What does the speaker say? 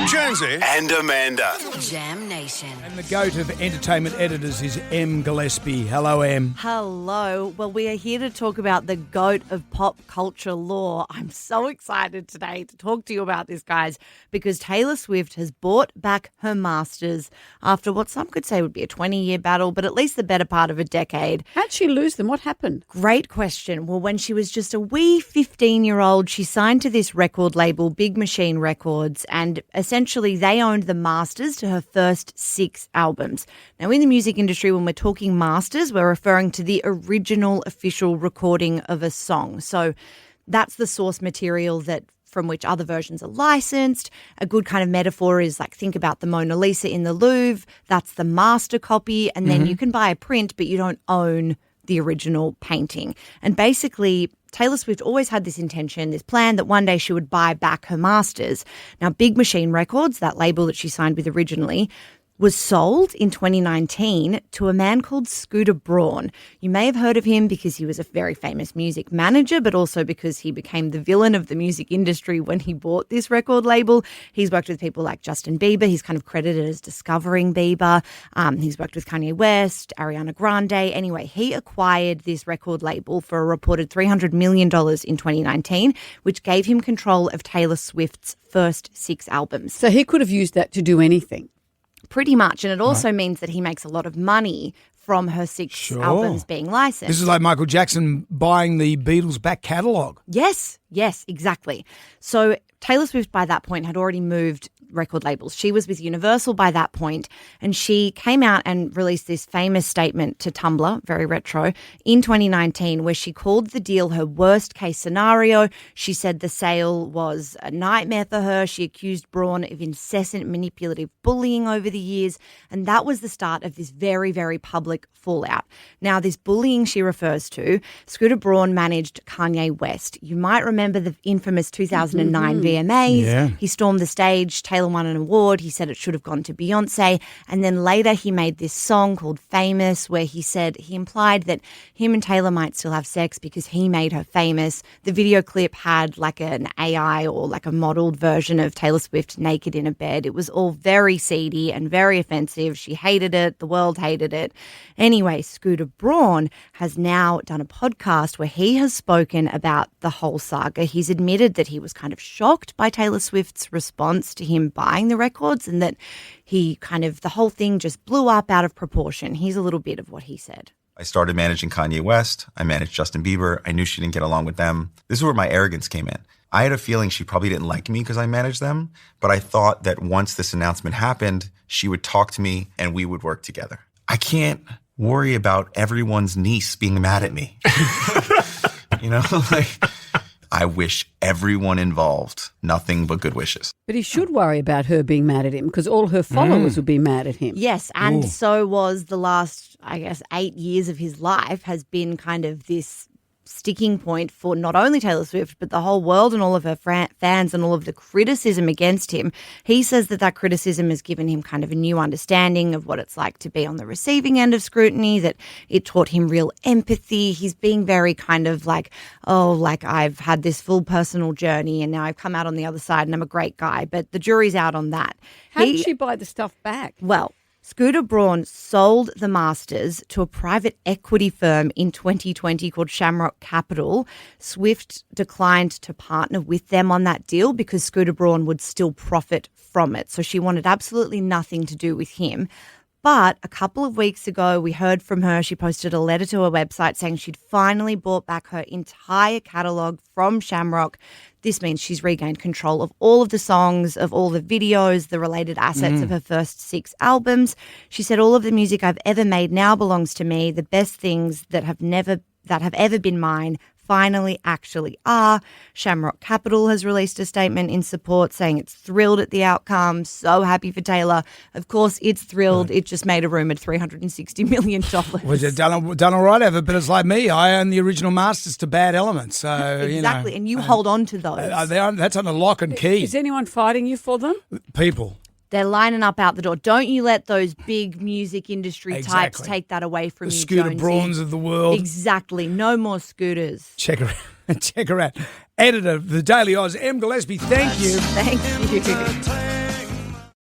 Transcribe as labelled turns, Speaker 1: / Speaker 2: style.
Speaker 1: Jonesy and Amanda.
Speaker 2: Jam Nation.
Speaker 3: And the GOAT of entertainment editors is Gillespie. Hello, Em.
Speaker 4: Hello. Well, we are here to talk about the GOAT of pop culture lore. I'm so excited today to talk to you about this, guys, because Taylor Swift has bought back her masters after what some could say would be a 20-year battle, but at least the better part of a decade.
Speaker 5: How'd she lose them? What happened?
Speaker 4: Great question. Well, when she was just a wee 15-year-old, she signed to this record label, Big Machine Records, and essentially they owned the masters to her first 6 albums. Now, in the music industry, when we're talking masters, we're referring to the original official recording of a song. So that's the source material that from which other versions are licensed. A good kind of metaphor is like, think about the Mona Lisa in the Louvre. That's the master copy. And then you can buy a print, but you don't own the original painting. And basically, Taylor Swift always had this intention, this plan that one day she would buy back her masters. Now, Big Machine Records, that label that she signed with originally, was sold in 2019 to a man called Scooter Braun. You may have heard of him because he was a very famous music manager, but also because he became the villain of the music industry when he bought this record label. He's worked with people like Justin Bieber. He's kind of credited as discovering Bieber. He's worked with Kanye West, Ariana Grande. Anyway, he acquired this record label for a reported $300 million in 2019, which gave him control of Taylor Swift's first 6 albums.
Speaker 5: So he could have used that to do anything.
Speaker 4: Pretty much. And it also means that he makes a lot of money from her 6 albums being licensed.
Speaker 3: This is like Michael Jackson buying the Beatles' back catalogue.
Speaker 4: Yes, exactly. So Taylor Swift by that point had already moved record labels. She was with Universal by that point, and she came out and released this famous statement to Tumblr, very retro, in 2019 where she called the deal her worst case scenario. She said the sale was a nightmare for her. She accused Braun of incessant manipulative bullying over the years, and that was the start of this very, very public fallout. Now, this bullying she refers to, Scooter Braun managed Kanye West. You might remember the infamous 2009 VMAs.
Speaker 3: Yeah.
Speaker 4: He stormed the stage. Taylor won an award. He said it should have gone to Beyonce. And then later he made this song called Famous where he implied that him and Taylor might still have sex because he made her famous. The video clip had like an AI or like a modeled version of Taylor Swift naked in a bed. It was all very seedy and very offensive. She hated it. The world hated it. Anyway, Scooter Braun has now done a podcast where he has spoken about the whole saga. He's admitted that he was kind of shocked by Taylor Swift's response to him buying the records and that the whole thing just blew up out of proportion. Here's a little bit of what he said.
Speaker 6: I started managing Kanye West. I managed Justin Bieber. I knew she didn't get along with them. This is where my arrogance came in. I had a feeling she probably didn't like me because I managed them, but I thought that once this announcement happened, she would talk to me and we would work together. I can't worry about everyone's niece being mad at me. I wish everyone involved nothing but good wishes.
Speaker 5: But he should worry about her being mad at him because all her followers would be mad at him.
Speaker 4: Yes, and so was the last, 8 years of his life has been kind of this sticking point for not only Taylor Swift, but the whole world and all of her fans and all of the criticism against him. He says that criticism has given him kind of a new understanding of what it's like to be on the receiving end of scrutiny, that it taught him real empathy. He's being very kind of I've had this full personal journey and now I've come out on the other side and I'm a great guy. But the jury's out on that.
Speaker 5: How did she buy the stuff back?
Speaker 4: Well, Scooter Braun sold the masters to a private equity firm in 2020 called Shamrock Capital. Swift declined to partner with them on that deal because Scooter Braun would still profit from it. So she wanted absolutely nothing to do with him. But a couple of weeks ago, we heard from her. She posted a letter to her website saying she'd finally bought back her entire catalogue from Shamrock. This means she's regained control of all of the songs, of all the videos, the related assets of her first 6 albums. She said, all of the music I've ever made now belongs to me. The best things that have ever been mine finally actually are. Shamrock Capital has released a statement in support saying it's thrilled at the outcome, so happy for Taylor. Of course, it's thrilled. It just made a rumoured $360 million.
Speaker 3: Was it done all right, Ever? But it's like me. I own the original masters to Bad Elements. So,
Speaker 4: exactly, and you hold on to those.
Speaker 3: That's on a lock and key.
Speaker 5: Is anyone fighting you for them?
Speaker 3: People.
Speaker 4: They're lining up out the door. Don't you let those big music industry types take that away from
Speaker 3: the
Speaker 4: you,
Speaker 3: Scooter
Speaker 4: Jonesy.
Speaker 3: Brauns of the world.
Speaker 4: Exactly. No more scooters.
Speaker 3: Check her out. Editor of the Daily Oz, Gillespie, thank you.
Speaker 4: Thank you.